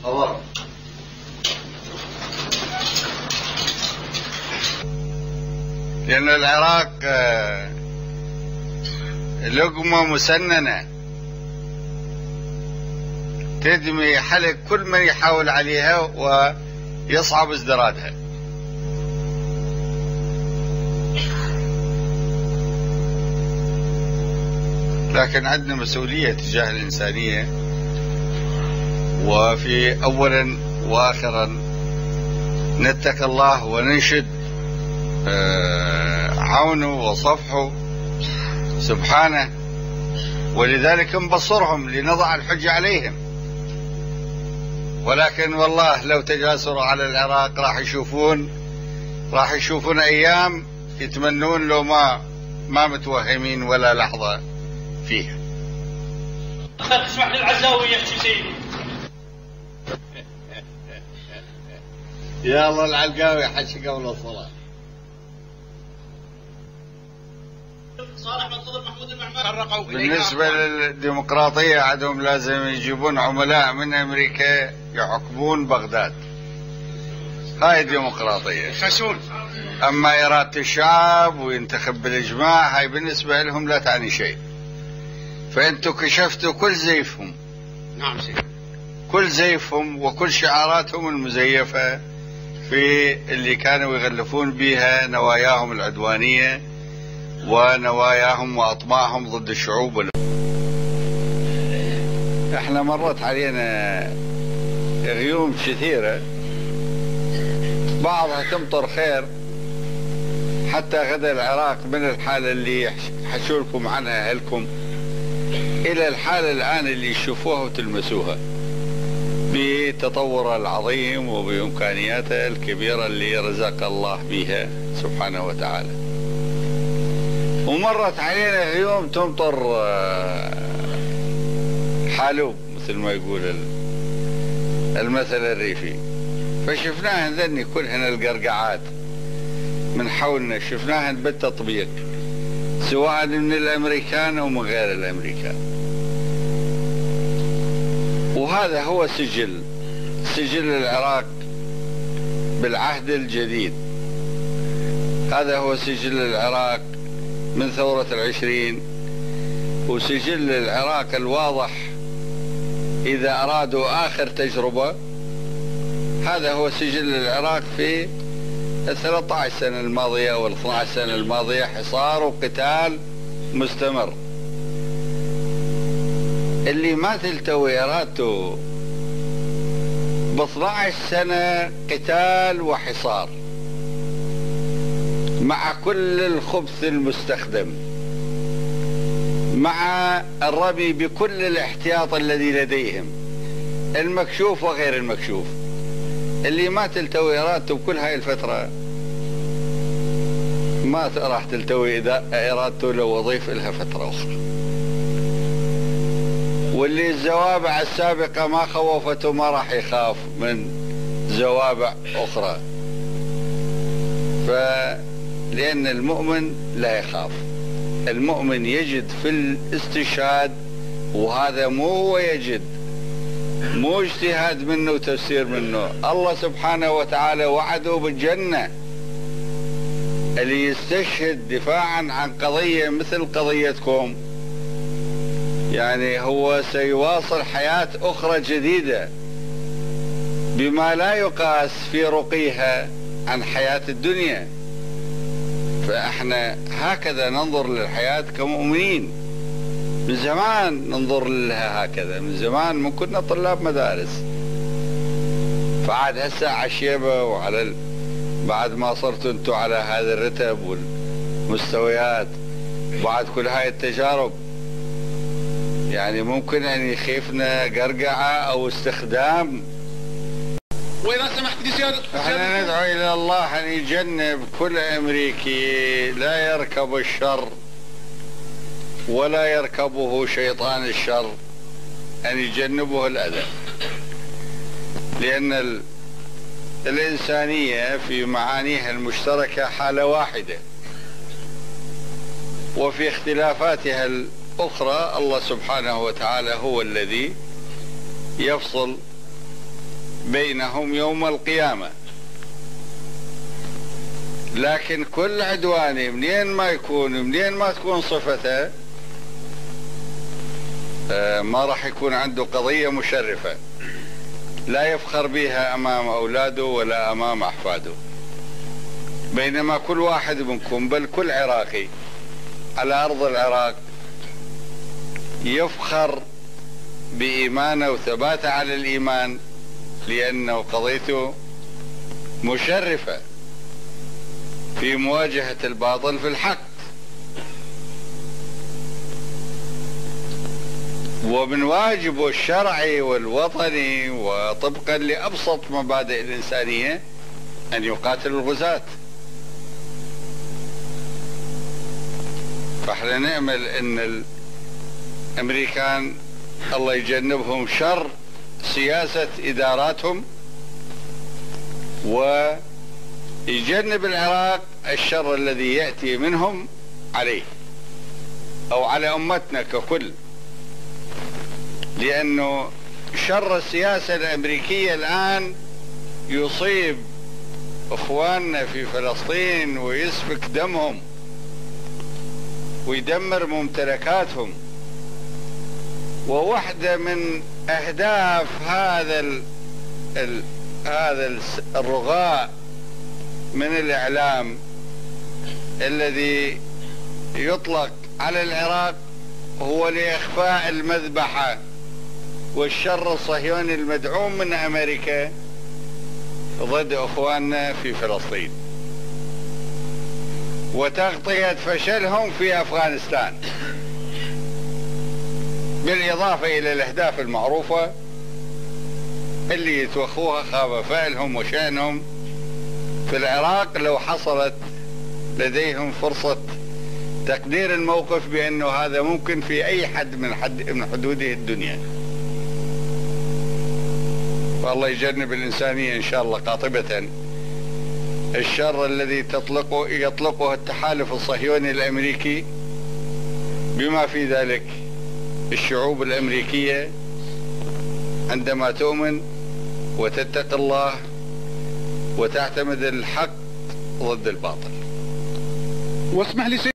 خبر لأن العراق لقمة مسننة تدمي حلق كل من يحاول عليها ويصعب ازدرادها. لكن عندنا مسؤولية تجاه الإنسانية، وفي أولا وآخرا نتقي الله وننشد عونه وصفحه سبحانه، ولذلك نبصرهم لنضع الحجة عليهم. ولكن والله لو تجاسروا على العراق راح يشوفون أيام يتمنون لو ما متوهمين ولا لحظة فيها. تسمح للعزاوي يحكي سيدي. يا الله العلقاوي حكي قبل الصلاة. صالح منصور محمود المعمار. بالنسبة للديمقراطية عندهم لازم يجيبون عملاء من أمريكا يحكمون بغداد. هاي الديمقراطية. يخشون. أما إرادة الشعب وينتخب بالإجماع هاي بالنسبة لهم لا تعني شيء. فأنتوا كشفتوا كل زيفهم. نعم سيدي. كل زيفهم وكل شعاراتهم المزيفة في اللي كانوا يغلفون بها نواياهم العدوانية ونواياهم وأطماعهم ضد الشعوب. احنا مرت علينا غيوم كثيرة، بعضها تمطر خير حتى غدا العراق من الحالة اللي حشوا لكم عنها أهلكم إلى الحالة الآن اللي تشوفوها وتلمسوها بتطوره العظيم وبإمكانياته الكبيرة اللي رزق الله بها سبحانه وتعالى. ومرت علينا غيوم تمطر حالوب مثل ما يقول المثل الريفي، فشفناهن ذني كلهن القرقعات من حولنا، شفناهن بالتطبيق سواء من الأمريكان أو من غير الأمريكان. وهذا هو سجل العراق بالعهد الجديد. هذا هو سجل العراق من ثورة 20، وسجل العراق الواضح إذا أرادوا آخر تجربة. هذا هو سجل العراق في 13 سنة الماضية أو 12 سنة الماضية، حصار وقتال مستمر. اللي ما تلتوي إرادته ب 12 سنة قتال وحصار مع كل الخبث المستخدم، مع الرمي بكل الاحتياط الذي لديهم المكشوف وغير المكشوف. اللي ما تلتوي إرادته بكل هاي الفترة ما راح تلتوي إرادته لو أضيف لها فترة أخرى. واللي الزوابع السابقة ما خوفته ما راح يخاف من زوابع أخرى. لأن المؤمن لا يخاف، المؤمن يجد في الاستشهاد، وهذا مو هو يجد، مو اجتهاد منه وتفسير منه. الله سبحانه وتعالى وعده بالجنة اللي يستشهد دفاعا عن قضية مثل قضيتكم، يعني هو سيواصل حياة أخرى جديدة بما لا يقاس في رقيها عن حياة الدنيا. فاحنا هكذا ننظر للحياة كمؤمنين، من زمان ننظر لها هكذا، من زمان من كنا طلاب مدارس. فعاد هسه عالشيبة وعلى بعد ما صرتوا انتوا على هذا الرتب والمستويات بعد كل هاي التجارب، يعني ممكن ان يخيفنا قرقعة او استخدام. وإذا سمحت لي سيادة، احنا ندعو إلى الله أن يجنب كل أمريكي لا يركب الشر ولا يركبه شيطان الشر، أن يجنبه الأذى. لأن الإنسانية في معانيها المشتركة حالة واحدة، وفي اختلافاتها الأخرى الله سبحانه وتعالى هو الذي يفصل بينهم يوم القيامة. لكن كل عدواني منين ما يكون، منين ما تكون صفته، ما راح يكون عنده قضية مشرفة لا يفخر بها أمام أولاده ولا أمام أحفاده. بينما كل واحد منكم، بل كل عراقي على أرض العراق، يفخر بإيمانه وثباته على الإيمان، لأنه قضيته مشرفة في مواجهة الباطل في الحق. ومن واجبه الشرعي والوطني وطبقا لأبسط مبادئ الإنسانية أن يقاتل الغزاة. فاحنا نأمل أن الأمريكان الله يجنبهم شر سياسة إداراتهم، ويجنب العراق الشر الذي يأتي منهم عليه أو على أمتنا ككل. لأنه شر السياسة الأمريكية الآن يصيب إخواننا في فلسطين ويسفك دمهم ويدمر ممتلكاتهم. وواحدة من أهداف هذا الرغاء من الإعلام الذي يطلق على العراق هو لإخفاء المذبحة والشر الصهيوني المدعوم من أمريكا ضد أخواننا في فلسطين، وتغطية فشلهم في أفغانستان، بالإضافة إلى الأهداف المعروفة اللي يتوخوها خاب فعلهم وشأنهم في العراق لو حصلت لديهم فرصة تقدير الموقف بأنه هذا ممكن في أي حد من حدوده الدنيا. والله يجنب الإنسانية إن شاء الله قاطبة الشر الذي يطلقه التحالف الصهيوني الأمريكي، بما في ذلك الشعوب الأمريكية، عندما تؤمن وتتقي الله وتعتمد الحق ضد الباطل. واسمح لي